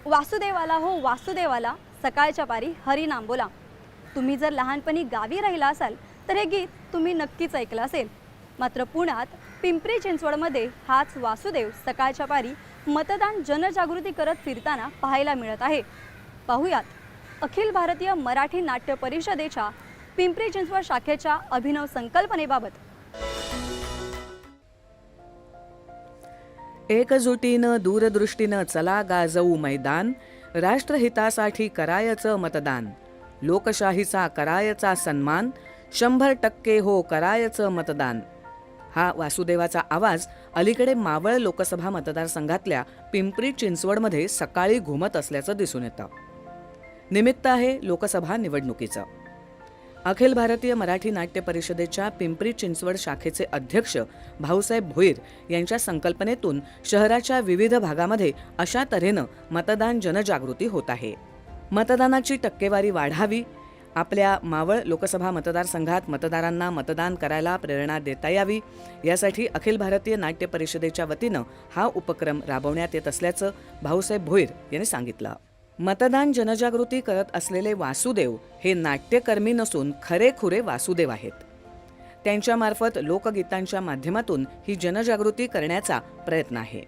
वासुदेवाला हो वासुदेवाला, सकाळच्या पारी हरिनाम बोला. तुम्ही जर लहानपणी गावी राहिला असाल तर हे गीत तुम्ही नक्कीच ऐकलं असेल. मात्र पुण्यात पिंपरी चिंचवडमध्ये हाच वासुदेव सकाळच्या पारी मतदान जनजागृती करत फिरताना पाहायला मिळत आहे. पाहुयात अखिल भारतीय मराठी नाट्य परिषदेच्या पिंपरी चिंचवड शाखेच्या अभिनव संकल्पनेबाबत. एकजुटीनं दूरदृष्टीनं चला गाजवू मैदान, राष्ट्रहितासाठी करायचं मतदान, लोकशाहीचा करायचा सन्मान, 100% हो करायचं मतदान. हा वासुदेवाचा आवाज अलीकडे मावळ लोकसभा मतदारसंघातल्या पिंपरी चिंचवडमध्ये सकाळी घुमत असल्याचं दिसून येतं. निमित्त आहे लोकसभा निवडणुकीचं. अखिल भारतीय मराठी नाट्य परिषदेच्या पिंपरी चिंचवड शाखेचे अध्यक्ष भाऊसाहेब भोईर यांच्या संकल्पनेतून शहराच्या विविध भागामध्ये अशा तऱ्हेनं मतदान जनजागृती होत आहे. मतदानाची टक्केवारी वाढावी, आपल्या मावळ लोकसभा मतदारसंघात मतदारांना मतदान करायला प्रेरणा देता यावी, यासाठी अखिल भारतीय नाट्य परिषदेच्या वतीनं हा उपक्रम राबवण्यात येत असल्याचं भाऊसाहेब भोईर यांनी सांगितलं. मतदान जनजागृती करत असलेले वासुदेव हे नाट्यकर्मी नसून खरेखुरे वासुदेव आहेत. त्यांच्यामार्फत लोकगीतांच्या माध्यमातून ही जनजागृती करण्याचा प्रयत्न आहे.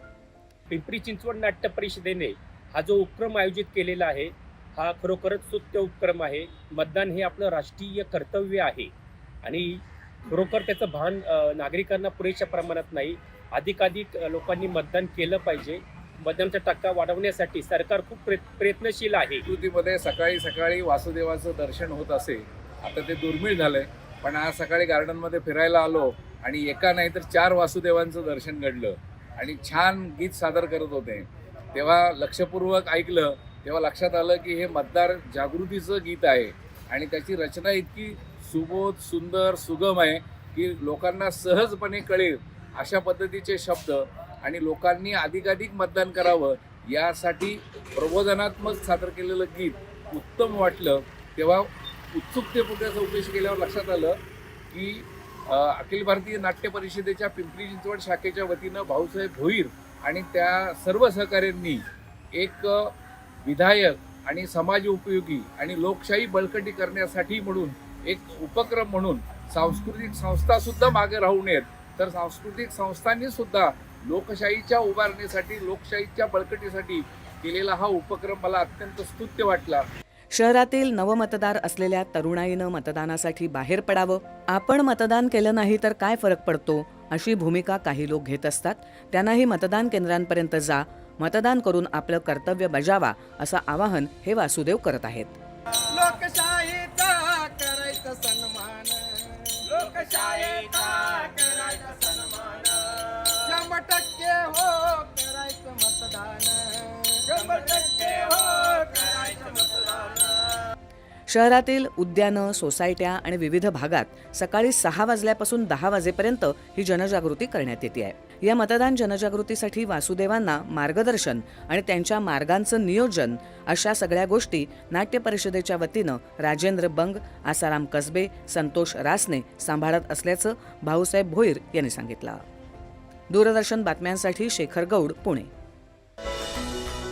पिंपरी चिंचवड नाट्य परिषदेने हा जो उपक्रम आयोजित केलेला आहे हा खरोखरच स्तुत्य उपक्रम आहे. मतदान हे आपलं राष्ट्रीय कर्तव्य आहे आणि खरोखर त्याचं भान नागरिकांना पुरेशा प्रमाणात नाही. अधिकाधिक लोकांनी मतदान केलं पाहिजे. मतदानाचा टक्का वाढवण्यासाठी सरकार खूप प्रयत्नशील आहे. कृतीमध्ये सकाळी सकाळी वासुदेवाचं दर्शन होत असे. आता ते दुर्मिळ झालंय, पण आज सकाळी गार्डनमध्ये फिरायला आलो आणि एका नाही तर 4 वासुदेवांचं दर्शन घडलं आणि छान गीत सादर करत होते. तेव्हा लक्षपूर्वक ऐकलं तेव्हा लक्षात आलं की हे मतदार जागृतीचं गीत आहे आणि त्याची रचना इतकी सुबोध, सुंदर, सुगम आहे की लोकांना सहजपणे कळेल अशा पद्धतीचे शब्द आणि लोकांनी अधिकाधिक मतदान करावं यासाठी प्रबोधनात्मक सादर केलेलं गीत उत्तम वाटलं. तेव्हा उत्सुकतेपुढे चौकशी केल्यावर लक्षात आलं की अखिल भारतीय नाट्य परिषदेच्या पिंपरी चिंचवड शाखेच्या वतीनं भाऊसाहेब भोईर आणि त्या सर्व सहकाऱ्यांनी एक विधायक आणि समाज उपयोगी आणि लोकशाही बळकटी करण्यासाठी म्हणून एक उपक्रम म्हणून सांस्कृतिक संस्थासुद्धा मागे राहू नयेत, तर सांस्कृतिक संस्थांनी सुद्धा लोकशाहीच्या उभारणीसाठी, लोकशाहीच्या बळकटीसाठी केलेला हा उपक्रम मला अत्यंत स्तुत्य वाटला. शहरातील नवमतदार असलेल्या तरुणाईनं मतदानासाठी बाहेर पडावं. आपण मतदान केलं नाही तर काय फरक पडतो, अशी भूमिका काही लोक घेत असतात. त्यांनाही मतदान केंद्रांपर्यंत जा, मतदान करून आपलं कर्तव्य बजावा, असं आवाहन हे वासुदेव करत आहेत. लोकशाहीचा करायचा सन्मान, लोकशाहीचा करायचा सन्मान, 100% हो करायचं मतदान, 100% हो करायचं मतदान. शहरातील उद्यानं, सोसायट्या आणि विविध भागात सकाळी 6 वाजल्यापासून 10 वाजेपर्यंत ही जनजागृती करण्यात येते आहे. या मतदान जनजागृतीसाठी वासुदेवांना मार्गदर्शन आणि त्यांच्या मार्गांचं नियोजन अशा सगळ्या गोष्टी नाट्य परिषदेच्या वतीनं राजेंद्र बंग, आसाराम कसबे, संतोष रासने सांभाळत असल्याचं भाऊसाहेब भोईर यांनी सांगितलं. दूरदर्शन बातम्यांसाठी शेखर गौड, पुणे.